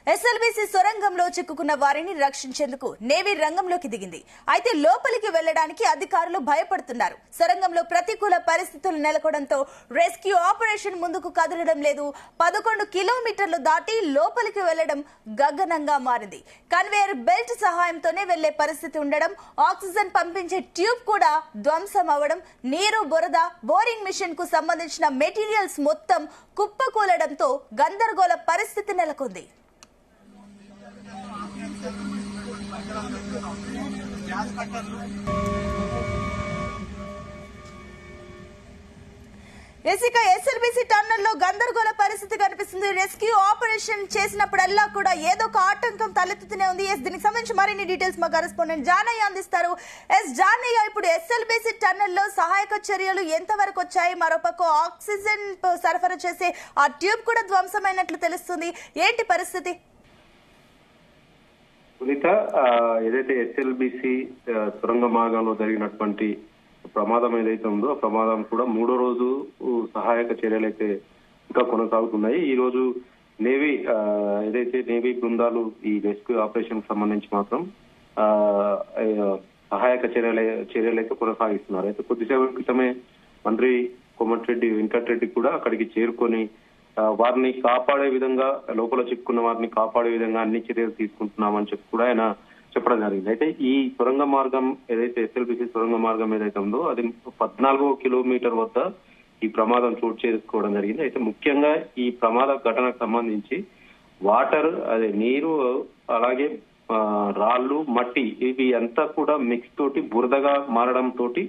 SLBC సొరంగంలో చిక్కుకున్న వారిని రక్షించేందుకు నేవీ రంగంలోకి దిగింది. అయితే లోపలికి వెళ్లడానికి అధికారులు భయపడుతున్నారు. సొరంగంలో ప్రతికూల పరిస్థితులు నెలకొనడంతో రెస్క్యూ ఆపరేషన్ ముందుకు కదలడం లేదు. 11 కిలోమీటర్లు దాటి లోపలికి వెళ్లడం గగనంగా మారింది. కన్వేయర్ బెల్ట్ సహాయంతోనే వెళ్లే పరిస్థితి ఉండడం, ఆక్సిజన్ పంపించే ట్యూబ్ కూడా ధ్వంసం అవడం, నీరు, బురద, బోరింగ్ మిషన్ కు సంబంధించిన మెటీరియల్స్ మొత్తం కుప్పకూలడంతో గందరగోళ పరిస్థితి నెలకొంది. ఎస్ఎల్బీసీ టన్నెల్లో గందరగోళ పరిస్థితి కనిపిస్తుంది. రెస్క్యూ ఆపరేషన్ చేసినప్పుడల్లా కూడా ఏదో ఒక ఆటంకం తలెత్తుతూనే ఉంది. దీనికి సంబంధించి మరిన్ని డీటెయిల్స్ మా కరెస్పాండెంట్ జానయ్య అందిస్తారు. జానయ్య, ఇప్పుడు ఎస్ఎల్బీసీ టన్నెల్లో సహాయక చర్యలు ఎంతవరకు వచ్చాయి? మరోపక్క ఆక్సిజన్ సరఫరా చేసే ఆ ట్యూబ్ కూడా ధ్వంసమైనట్లు తెలుస్తుంది. ఏంటి పరిస్థితి? సునీత, ఏదైతే ఎస్ఎల్బీసీ సొరంగ మార్గంలో జరిగినటువంటి ప్రమాదం ఏదైతే ఉందో ఆ ప్రమాదం కూడా 3వ రోజు సహాయక చర్యలు అయితే ఇంకా కొనసాగుతున్నాయి. ఈ రోజు నేవీ నేవీ బృందాలు ఈ రెస్క్యూ ఆపరేషన్ కి సంబంధించి మాత్రం సహాయక చర్యలైతే కొనసాగిస్తున్నారు. అయితే కొద్దిసేపటి క్రితమే మంత్రి కోమటిరెడ్డి వెంకటరెడ్డి కూడా అక్కడికి చేరుకొని వారిని కాపాడే విధంగా, లోపల చిక్కుకున్న వారిని కాపాడే విధంగా అన్ని చర్యలు తీసుకుంటున్నామని చెప్పి కూడా ఆయన చెప్పడం జరిగింది. అయితే ఈ సొరంగ మార్గం ఏదైతే ఎస్ఎల్బీసీ సొరంగ మార్గం ఏదైతే ఉందో అది 14వ కిలోమీటర్ వద్ద ఈ ప్రమాదం చోటు చేసుకోవడం జరిగింది. అయితే ముఖ్యంగా ఈ ప్రమాద ఘటనకు సంబంధించి వాటర్, నీరు, అలాగే రాళ్లు, మట్టి, ఇవి అంతా కూడా మిక్స్ తోటి బురదగా మారడం తోటి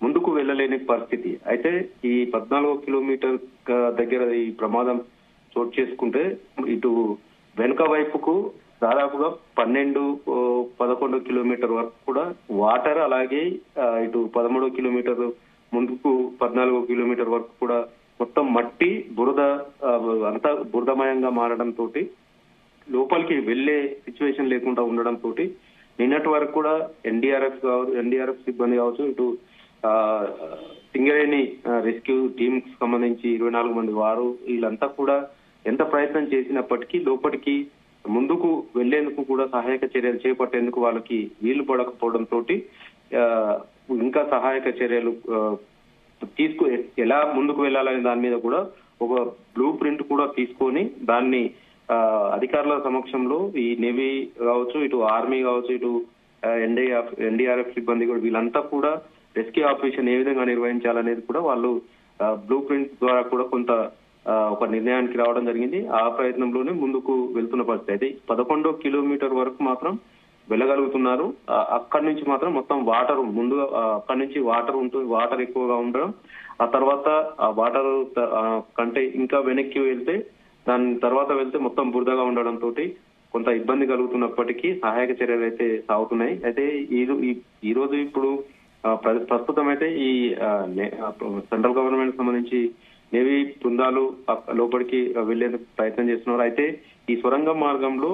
ముందుకు వెళ్ళలేని పరిస్థితి. అయితే ఈ 14వ కిలోమీటర్ దగ్గర ఈ ప్రమాదం చోటు చేసుకుంటే ఇటు వెనుక వైపుకు దాదాపుగా 12-11 కిలోమీటర్ వరకు కూడా వాటర్, అలాగే ఇటు 13 కిలోమీటర్ ముందుకు 14 కిలోమీటర్ వరకు కూడా మొత్తం మట్టి, బురద, అంతా బురదమయంగా మారడం తోటి లోపలికి వెళ్లే సిచ్యువేషన్ లేకుండా ఉండడం తోటి నిన్నటి వరకు కూడా ఎన్డీఆర్ఎఫ్ సిబ్బంది కావచ్చు, ఇటు సింగరేణి రెస్క్యూ టీమ్ కి సంబంధించి 24 మంది వారు వీళ్ళంతా కూడా ఎంత ప్రయత్నం చేసినప్పటికీ లోపలికి ముందుకు వెళ్లేందుకు కూడా సహాయక చర్యలు చేపట్టేందుకు వాళ్ళకి వీలు పడకపోవడం తోటి ఇంకా సహాయక చర్యలు ఎలా ముందుకు వెళ్లాలనే దాని మీద కూడా ఒక బ్లూ ప్రింట్ కూడా తీసుకొని దాన్ని అధికారుల సమక్షంలో ఈ నేవీ కావచ్చు, ఇటు ఆర్మీ కావచ్చు, ఇటు ఎన్డీఆర్ఎఫ్ సిబ్బంది కూడా వీళ్ళంతా కూడా రెస్క్యూ ఆపరేషన్ ఏ విధంగా నిర్వహించాలనేది కూడా వాళ్ళు బ్లూ ప్రింట్ ద్వారా కూడా కొంత ఒక నిర్ణయానికి రావడం జరిగింది. ఆ ప్రయత్నంలోనే ముందుకు వెళ్తున్న పరిస్థితి. అయితే 11వ కిలోమీటర్ వరకు మాత్రం వెళ్ళగలుగుతున్నారు. అక్కడి నుంచి మాత్రం మొత్తం వాటర్ ముందుగా అక్కడి నుంచి వాటర్ ఎక్కువగా ఉండడం, ఆ తర్వాత ఆ వాటర్ కంటే ఇంకా వెనక్కి దాని తర్వాత వెళ్తే మొత్తం బురదగా ఉండడం తోటి కొంత ఇబ్బంది కలుగుతున్నప్పటికీ సహాయక చర్యలు అయితే సాగుతున్నాయి. అయితే ఈ రోజు ఇప్పుడు ప్రస్తుతం అయితే ఈ సెంట్రల్ గవర్నమెంట్ సంబంధించి నేవీ బృందాలు లోపలికి వెళ్లేందుకు ప్రయత్నం చేస్తున్నారు. అయితే ఈ సొరంగ మార్గంలో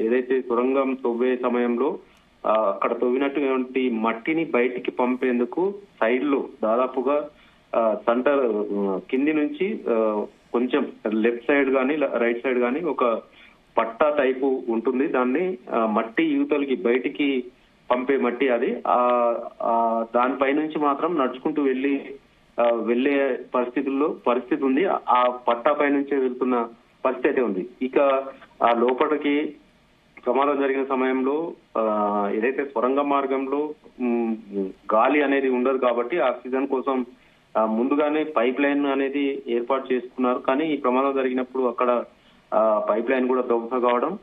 ఏదైతే సొరంగం తవ్వే సమయంలో అక్కడ తవ్వినటువంటి మట్టిని బయటికి పంపేందుకు సైడ్ లో దాదాపుగా సెంటర్ కింది నుంచి కొంచెం లెఫ్ట్ సైడ్ గానీ రైట్ సైడ్ గానీ ఒక పట్టా టైపు ఉంటుంది. దాన్ని మట్టి యువతలకి బయటికి పంపే మట్టి అది. దానిపై నుంచి మాత్రం నడుచుకుంటూ వెళ్లే పరిస్థితి ఉంది. ఆ పట్టాపై నుంచే వెళ్తున్న పరిస్థితి ఉంది. ఇక ఆ లోపలికి ప్రమాదం జరిగిన సమయంలో ఏదైతే సొరంగ మార్గంలో గాలి అనేది ఉండదు కాబట్టి ఆక్సిజన్ కోసం ముందుగానే పైప్ లైన్ అనేది ఏర్పాటు చేసుకున్నారు. కానీ ఈ ప్రమాదం జరిగినప్పుడు అక్కడ పైప్ లైన్ కూడా ధ్వంసం కావడం,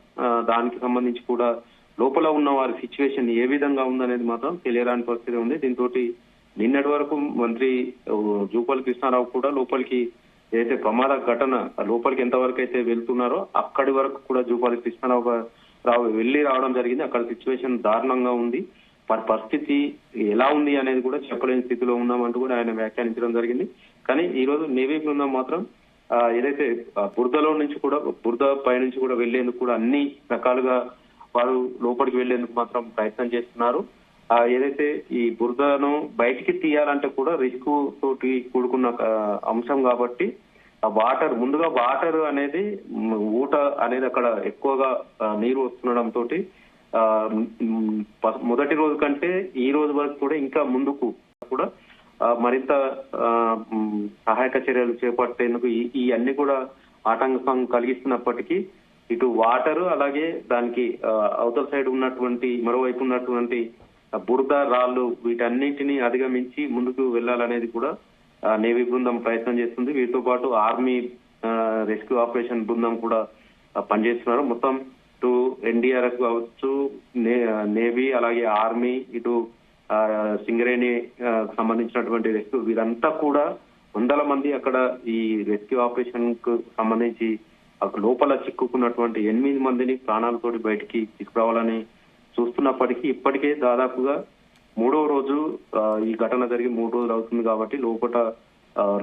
దానికి సంబంధించి కూడా లోపల ఉన్న వారి సిచ్యువేషన్ ఏ విధంగా ఉందనేది మాత్రం తెలియరాని పరిస్థితి ఉంది. దీంతో నిన్నటి వరకు మంత్రి జూపల్లి కృష్ణారావు కూడా లోపలికి ఏదైతే ప్రమాద ఘటన లోపలికి ఎంతవరకు అయితే వెళ్తున్నారో అక్కడి వరకు కూడా జూపల్లి కృష్ణారావు రావడం జరిగింది. అక్కడ సిచ్యువేషన్ దారుణంగా ఉంది, పరిస్థితి ఎలా ఉంది అనేది కూడా చెప్పలేని స్థితిలో ఉన్నామంటూ కూడా ఆయన వ్యాఖ్యానించడం జరిగింది. కానీ ఈ రోజు నేవీ బృందం మాత్రం ఏదైతే బురద పై నుంచి కూడా వెళ్లేందుకు కూడా అన్ని రకాలుగా వారు లోపలికి వెళ్లేందుకు మాత్రం ప్రయత్నం చేస్తున్నారు. ఏదైతే ఈ బురదను బయటికి తీయాలంటే కూడా రిస్క్ తోటి కూడుకున్న అంశం కాబట్టి ఆ వాటర్ ముందుగా వాటర్ అనేది ఊట అనేది అక్కడ ఎక్కువగా నీరు వస్తుండడం తోటి మొదటి రోజు కంటే ఈ రోజు వరకు కూడా ఇంకా ముందుకు కూడా మరింత సహాయక చర్యలు చేపట్టేందుకు ఈ అన్ని కూడా ఆటంకం కలిగిస్తున్నప్పటికీ ఇటు వాటర్ అలాగే దానికి అవతల సైడ్ ఉన్నటువంటి మరోవైపు ఉన్నటువంటి బురద రాళ్ళు వీటన్నింటినీ అధిగమించి ముందుకు వెళ్లాలనేది కూడా నేవీ బృందం ప్రయత్నం చేస్తుంది. వీటితో పాటు ఆర్మీ రెస్క్యూ ఆపరేషన్ బృందం కూడా పనిచేస్తున్నారు. మొత్తం ఇటు ఎన్డీఆర్ఎఫ్ కావచ్చు, నేవీ అలాగే ఆర్మీ, ఇటు సింగరేణి సంబంధించినటువంటి రెస్క్యూ వీరంతా కూడా వందల మంది అక్కడ ఈ రెస్క్యూ ఆపరేషన్ కు సంబంధించి లోపల చిక్కుకున్నటువంటి 8 మందిని ప్రాణాలతోటి బయటికి తీసుకురావాలని చూస్తున్నప్పటికీ ఇప్పటికే దాదాపుగా 3వ రోజు ఈ ఘటన జరిగి 3 రోజులు అవుతుంది కాబట్టి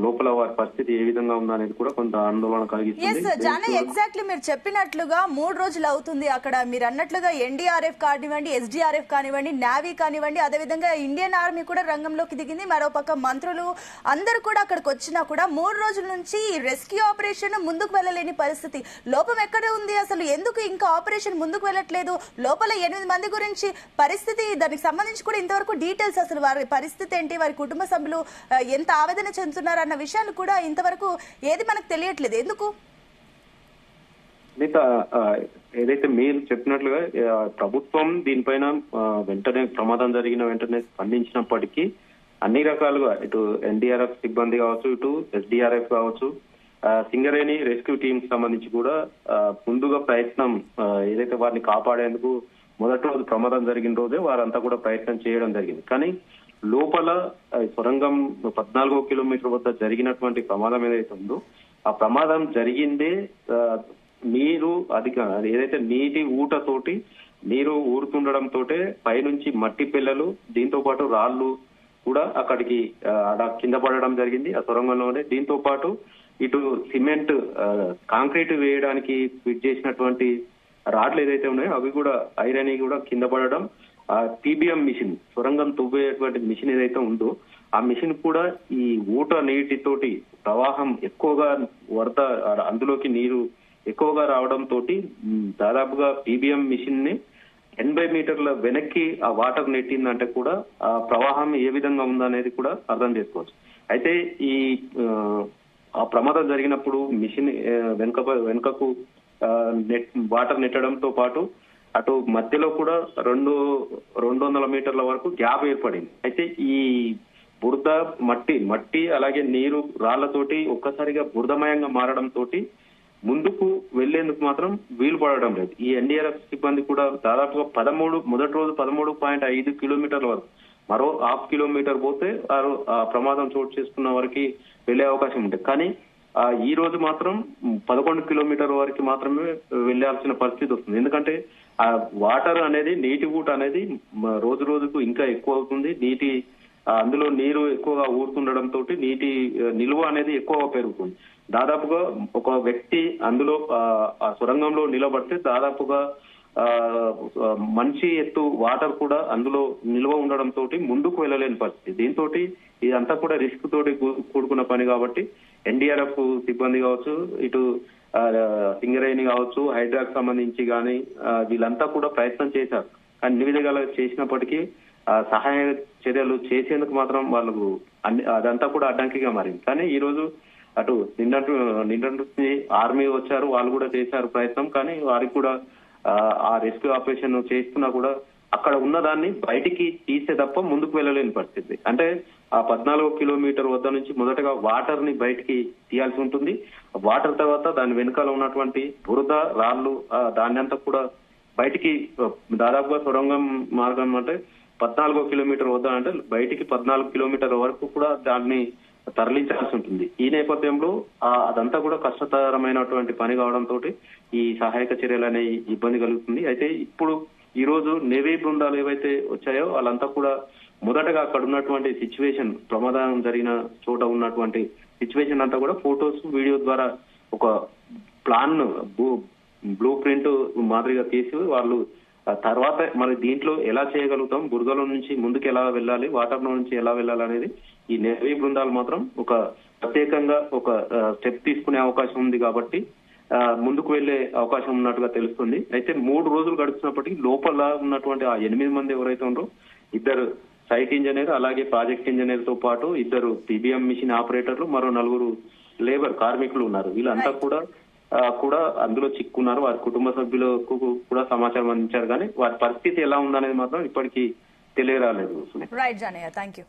లోపల వారి పరిస్థితి ఏ విధంగా ఉందనేది కూడా కొంత ఆందోళన కలిగిస్తుంది. ఎగ్జాక్ట్లీ మీరు చెప్పినట్లుగా 3 రోజులు అవుతుంది. అక్కడ మీరు అన్నట్లుగా ఎన్డీఆర్ఎఫ్ కానివ్వండి, ఎస్డీఆర్ఎఫ్ కానివ్వండి, నేవీ కానివ్వండి, అదేవిధంగా ఇండియన్ ఆర్మీ కూడా రంగంలోకి దిగింది. మరోపక్క మంత్రులు అందరూ కూడా అక్కడికి వచ్చినా కూడా 3 రోజుల నుంచి రెస్క్యూ ఆపరేషన్ ముందుకు వెళ్ళలేని పరిస్థితి. లోపం ఎక్కడ ఉంది? అసలు ఎందుకు ఇంకా ఆపరేషన్ ముందుకు వెళ్ళట్లేదు? లోపల 8 మంది గురించి పరిస్థితి, దానికి సంబంధించి కూడా ఇంతవరకు డీటెయిల్స్, అసలు వారి పరిస్థితి ఏంటి, వారి కుటుంబ సభ్యులు ఎంత ఆవేదన చెందుతున్నారు అన్న విషయాలు కూడా ఇంతవరకు ఏది మనకు తెలియట్లేదు. ఎందుకు? ఏదైతే మీరు చెప్పినట్లుగా ప్రభుత్వం దీనిపైన వెంటనే ప్రమాదం జరిగిన వెంటనే స్పందించినప్పటికీ అన్ని రకాలుగా ఇటు ఎన్డీఆర్ఎఫ్ సిబ్బంది కావచ్చు, ఇటు ఎస్డీఆర్ఎఫ్ కావచ్చు, సింగరేణి రెస్క్యూ టీమ్ సంబంధించి కూడా ముందుగా ప్రయత్నం ఏదైతే వారిని కాపాడేందుకు మొదటి రోజు ప్రమాదం జరిగిన రోజే వారంతా కూడా ప్రయత్నం చేయడం జరిగింది. కానీ లోపల సొరంగం 14వ కిలోమీటర్ వద్ద జరిగినటువంటి ప్రమాదం ఏదైతే ఉందో ఆ ప్రమాదం జరిగిందే నీరు ఏదైతే నీటి ఊటతోటి నీరు ఊరుతుండడంతో పైనుంచి మట్టి పిల్లలు దీంతో పాటు రాళ్లు కూడా అక్కడికి కింద పడడం జరిగింది ఆ సొరంగంలోనే. దీంతో పాటు ఇటు సిమెంట్ కాంక్రీట్ వేయడానికి ఫిట్ చేసినటువంటి రాడ్లు ఏదైతే ఉన్నాయో అవి కూడా ఐరన్ కూడా కింద పడడం, టీబీఎం మిషన్ సొరంగం తవ్వేటువంటి మిషన్ ఏదైతే ఉందో ఆ మిషన్ కూడా ఈ ఊట నీటితోటి ప్రవాహం ఎక్కువగా వరద అందులోకి నీరు ఎక్కువగా రావడం తోటి దాదాపుగా టీబీఎం మిషన్ ని 80 మీటర్ల వెనక్కి ఆ వాటర్ నెట్టిందంటే కూడా ఆ ప్రవాహం ఏ విధంగా ఉందనేది కూడా అర్థం చేసుకోవచ్చు. అయితే ఆ ప్రమాదం జరిగినప్పుడు మిషన్ వెనుకకు వాటర్ నెట్టడంతో పాటు అటు మధ్యలో కూడా 200 మీటర్ల వరకు గ్యాప్ ఏర్పడింది. అయితే ఈ బురద మట్టి అలాగే నీరు రాళ్లతోటి ఒక్కసారిగా బురదమయంగా మారడం తోటి ముందుకు వెళ్లేందుకు మాత్రం వీలు పడడం లేదు. ఈ ఎన్డీఆర్ఎఫ్ సిబ్బంది కూడా దాదాపుగా మొదటి రోజు 13.5 కిలోమీటర్ల వరకు, మరో 1/2 కిలోమీటర్ పోతే ఆ ప్రమాదం చోటు చేసుకున్న వరకు వెళ్లే అవకాశం ఉంటుంది. కానీ ఈ రోజు మాత్రం 11 కిలోమీటర్ వరకు మాత్రమే వెళ్లాల్సిన పరిస్థితి వస్తుంది. ఎందుకంటే ఆ వాటర్ అనేది, నీటి ఊట అనేది రోజు రోజుకు ఇంకా ఎక్కువ అవుతుంది. అందులో నీరు ఎక్కువగా ఊరుతుండడంతో నీటి నిల్వ అనేది ఎక్కువగా పెరుగుతుంది. దాదాపుగా ఒక వ్యక్తి అందులో ఆ సొరంగంలో నిలబడితే దాదాపుగా మంచి ఎత్తు వాటర్ కూడా అందులో నిల్వ ఉండడంతో ముందుకు వెళ్ళలేని పరిస్థితి. దీంతో ఇదంతా కూడా రిస్క్ తోటి కూడుకున్న పని కాబట్టి ఎన్డీఆర్ఎఫ్ సిబ్బంది కావచ్చు, ఇటు సింగరేణి కావచ్చు, హైడ్రాకు సంబంధించి కానీ వీళ్ళంతా కూడా ప్రయత్నం చేశారు. కానీ అన్ని విధాలుగా చేసినప్పటికీ సహాయ చర్యలు చేసేందుకు మాత్రం వాళ్ళకు అదంతా కూడా అడ్డంకిగా మారింది. కానీ ఈ రోజు అటు నిన్నటి ఆర్మీ వచ్చారు, వాళ్ళు కూడా చేశారు ప్రయత్నం. కానీ వారికి కూడా ఆ రెస్క్యూ ఆపరేషన్ చేస్తున్నా కూడా అక్కడ ఉన్నదాన్ని బయటికి తీసే తప్ప ముందుకు వెళ్ళలేని పరిస్థితి. అంటే ఆ 14 కిలోమీటర్ వద్ద నుంచి మొదటగా వాటర్ ని బయటికి తీయాల్సి ఉంటుంది. వాటర్ తర్వాత దాని వెనుకాల ఉన్నటువంటి బురద రాళ్లు దాన్ని అంతా కూడా బయటికి దాదాపుగా సొరంగం మార్గం అంటే 14 కిలోమీటర్ వద్ద అంటే బయటికి 14 కిలోమీటర్ల వరకు కూడా దాన్ని తరలించాల్సి ఉంటుంది. ఈ నేపథ్యంలో అదంతా కూడా కష్టతరమైనటువంటి పని కావడంతో ఈ సహాయక చర్యలు అనే ఇబ్బంది కలుగుతుంది. అయితే ఇప్పుడు ఈ రోజు నేవీ బృందాలు ఏవైతే వచ్చాయో వాళ్ళంతా కూడా మొదటగా అక్కడ ఉన్నటువంటి సిచ్యువేషన్, ప్రమాదం జరిగిన చోట ఉన్నటువంటి సిచ్యువేషన్ అంతా కూడా ఫోటోస్, వీడియో ద్వారా ఒక ప్లాన్ బ్లూ ప్రింట్ మాదిరిగా తీసి వాళ్ళు తర్వాత మరి దీంట్లో ఎలా చేయగలుగుతాం, బురదలో నుంచి ముందుకు ఎలా వెళ్ళాలి, వాటర్లో నుంచి ఎలా వెళ్ళాలి అనేది ఈ నేవీ బృందాలు మాత్రం ఒక ప్రత్యేకంగా ఒక స్టెప్ తీసుకునే అవకాశం ఉంది కాబట్టి ముందుకు వెళ్లే అవకాశం ఉన్నట్టుగా తెలుస్తుంది. అయితే 3 రోజులు గడుస్తున్నప్పటికీ లోపల ఉన్నటువంటి ఆ 8 మంది ఎవరైతే ఉన్నారో, 2 సైట్ ఇంజనీర్ అలాగే ప్రాజెక్ట్ ఇంజనీర్ తో పాటు 2 పీబీఎం మిషన్ ఆపరేటర్లు, మరో 4 లేబర్ కార్మికులు ఉన్నారు. వీళ్ళంతా కూడా అందులో చిక్కున్నారు. వారి కుటుంబ సభ్యులకు కూడా సమాచారం అందించారు, కానీ వారి పరిస్థితి ఎలా ఉందనేది మాత్రం ఇప్పటికీ తెలియరాలేదు. Right Janaiah, thank you.